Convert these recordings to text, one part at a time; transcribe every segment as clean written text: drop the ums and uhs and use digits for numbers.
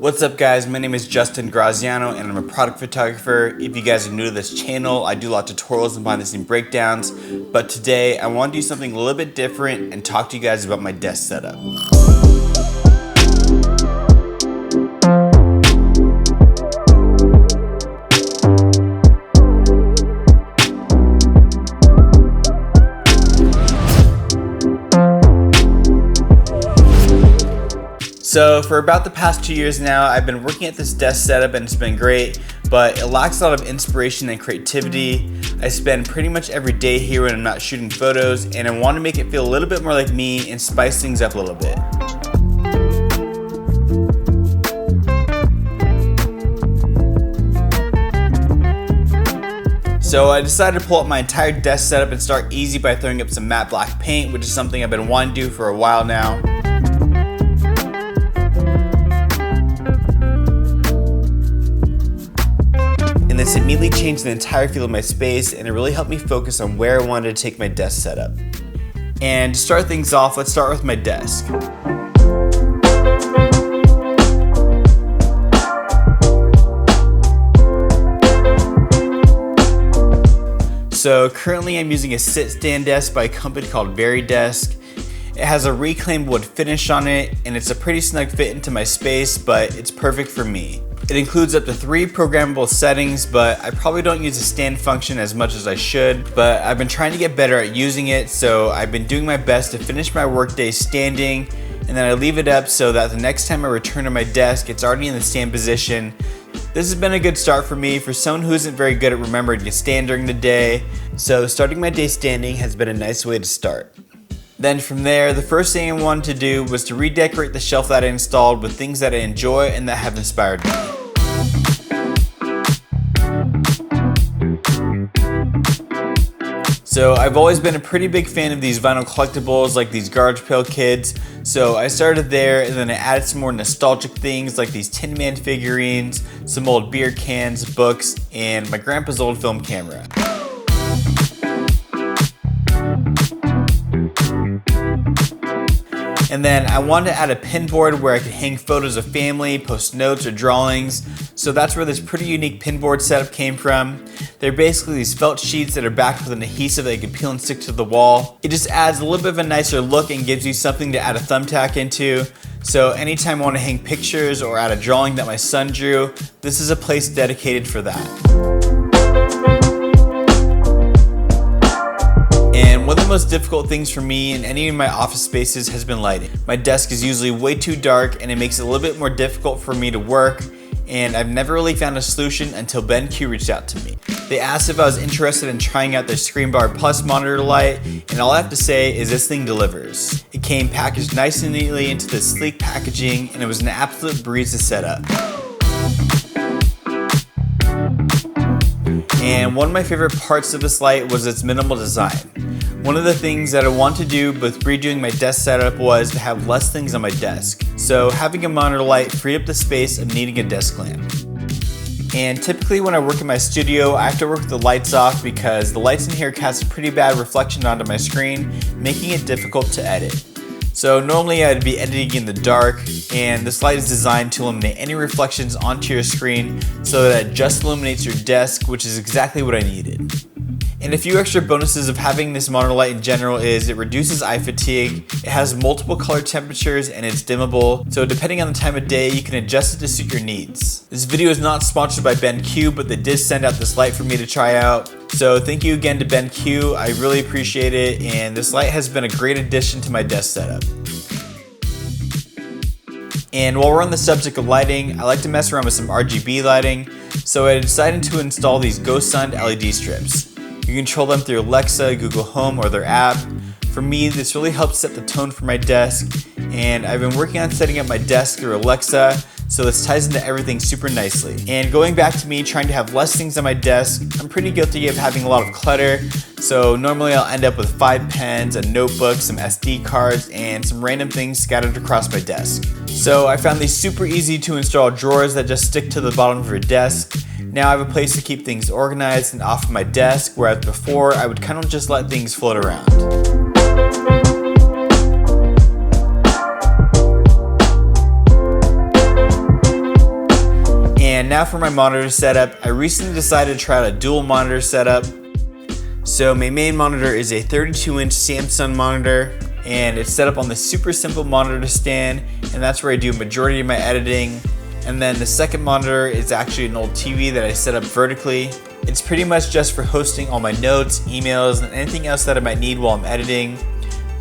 What's up guys, my name is Justin Graziano and I'm a product photographer. If you guys are new to this channel, I do a lot of tutorials and behind the scene breakdowns, but today I want to do something a little bit different and talk to you guys about my desk setup. So for about the past 2 years now, I've been working at this desk setup and it's been great, but it lacks a lot of inspiration and creativity. I spend pretty much every day here when I'm not shooting photos, and I want to make it feel a little bit more like me and spice things up a little bit. So I decided to pull up my entire desk setup and start easy by throwing up some matte black paint, which is something I've been wanting to do for a while now. And this immediately changed the entire feel of my space, and it really helped me focus on where I wanted to take my desk setup. And to start things off, let's start with my desk. So currently I'm using a sit-stand desk by a company called VariDesk. It has a reclaimed wood finish on it, and it's a pretty snug fit into my space, but it's perfect for me. It includes up to 3 programmable settings, but I probably don't use the stand function as much as I should, but I've been trying to get better at using it, so I've been doing my best to finish my workday standing, and then I leave it up so that the next time I return to my desk, it's already in the stand position. This has been a good start for me for someone who isn't very good at remembering to stand during the day, so starting my day standing has been a nice way to start. Then from there, the first thing I wanted to do was to redecorate the shelf that I installed with things that I enjoy and that have inspired me. So I've always been a pretty big fan of these vinyl collectibles like these Garbage Pail Kids. So I started there, and then I added some more nostalgic things like these Tin Man figurines, some old beer cans, books, and my grandpa's old film camera. And then I wanted to add a pinboard where I could hang photos of family, post notes or drawings. So that's where this pretty unique pinboard setup came from. They're basically these felt sheets that are backed with an adhesive that you can peel and stick to the wall. It just adds a little bit of a nicer look and gives you something to add a thumbtack into. So anytime I want to hang pictures or add a drawing that my son drew, this is a place dedicated for that. And one of the most difficult things for me in any of my office spaces has been lighting. My desk is usually way too dark, and it makes it a little bit more difficult for me to work, and I've never really found a solution until BenQ reached out to me. They asked if I was interested in trying out their ScreenBar Plus monitor light, and all I have to say is this thing delivers. It came packaged nice and neatly into this sleek packaging, and it was an absolute breeze to set up. And one of my favorite parts of this light was its minimal design. One of the things that I want to do with redoing my desk setup was to have less things on my desk. So having a monitor light freed up the space of needing a desk lamp. And typically when I work in my studio, I have to work with the lights off because the lights in here cast a pretty bad reflection onto my screen, making it difficult to edit. So normally I'd be editing in the dark, and this light is designed to eliminate any reflections onto your screen so that it just illuminates your desk, which is exactly what I needed. And a few extra bonuses of having this monitor light in general is it reduces eye fatigue, it has multiple color temperatures, and it's dimmable, so depending on the time of day you can adjust it to suit your needs. This video is not sponsored by BenQ, but they did send out this light for me to try out. So thank you again to BenQ, I really appreciate it, and this light has been a great addition to my desk setup. And while we're on the subject of lighting, I like to mess around with some RGB lighting, so I decided to install these GoSund LED strips. You can control them through Alexa, Google Home, or their app. For me, this really helps set the tone for my desk, and I've been working on setting up my desk through Alexa, so this ties into everything super nicely. And going back to me trying to have less things on my desk, I'm pretty guilty of having a lot of clutter, so normally I'll end up with 5 pens, a notebook, some SD cards, and some random things scattered across my desk. So I found these super easy to install drawers that just stick to the bottom of your desk. Now I have a place to keep things organized and off of my desk, whereas before I would kind of just let things float around. And now for my monitor setup. I recently decided to try out a dual monitor setup. So my main monitor is a 32-inch Samsung monitor, and it's set up on the super simple monitor stand, and that's where I do a majority of my editing. And then the second monitor is actually an old TV that I set up vertically. It's pretty much just for hosting all my notes, emails, and anything else that I might need while I'm editing.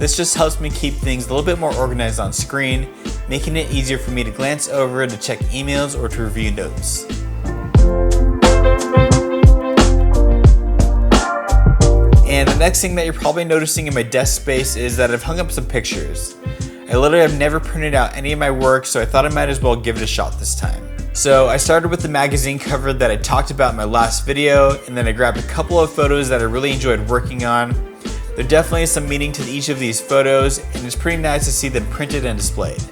This just helps me keep things a little bit more organized on screen, making it easier for me to glance over, to check emails, or to review notes. And the next thing that you're probably noticing in my desk space is that I've hung up some pictures. I literally have never printed out any of my work, so I thought I might as well give it a shot this time. So I started with the magazine cover that I talked about in my last video, and then I grabbed a couple of photos that I really enjoyed working on. There definitely is some meaning to each of these photos, and it's pretty nice to see them printed and displayed.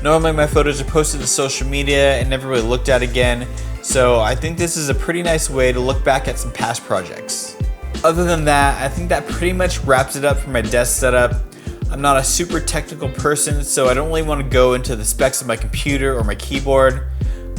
Normally my photos are posted to social media and never really looked at again, so I think this is a pretty nice way to look back at some past projects. Other than that, I think that pretty much wraps it up for my desk setup. I'm not a super technical person, so I don't really want to go into the specs of my computer or my keyboard,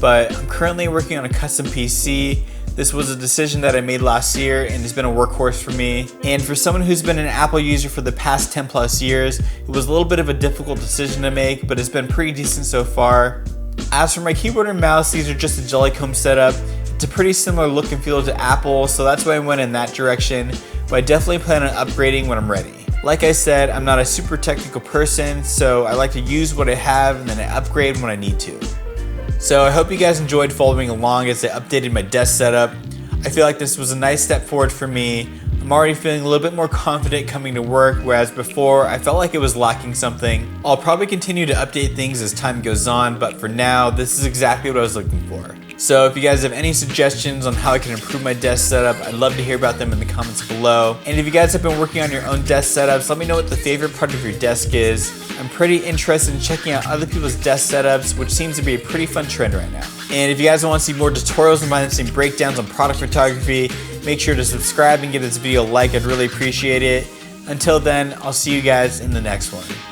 but I'm currently working on a custom PC. This was a decision that I made last year, and it's been a workhorse for me. And for someone who's been an Apple user for the past 10 plus years, it was a little bit of a difficult decision to make, but it's been pretty decent so far. As for my keyboard and mouse, these are just a Jellycomb setup. It's a pretty similar look and feel to Apple, so that's why I went in that direction, but I definitely plan on upgrading when I'm ready. Like I said, I'm not a super technical person, so I like to use what I have and then I upgrade when I need to. So I hope you guys enjoyed following along as I updated my desk setup. I feel like this was a nice step forward for me. I'm already feeling a little bit more confident coming to work, whereas before I felt like it was lacking something. I'll probably continue to update things as time goes on, but for now, this is exactly what I was looking for. So if you guys have any suggestions on how I can improve my desk setup, I'd love to hear about them in the comments below. And if you guys have been working on your own desk setups, let me know what the favorite part of your desk is. I'm pretty interested in checking out other people's desk setups, which seems to be a pretty fun trend right now. And if you guys want to see more tutorials and behind-the-scenes breakdowns on product photography, make sure to subscribe and give this video a like. I'd really appreciate it. Until then, I'll see you guys in the next one.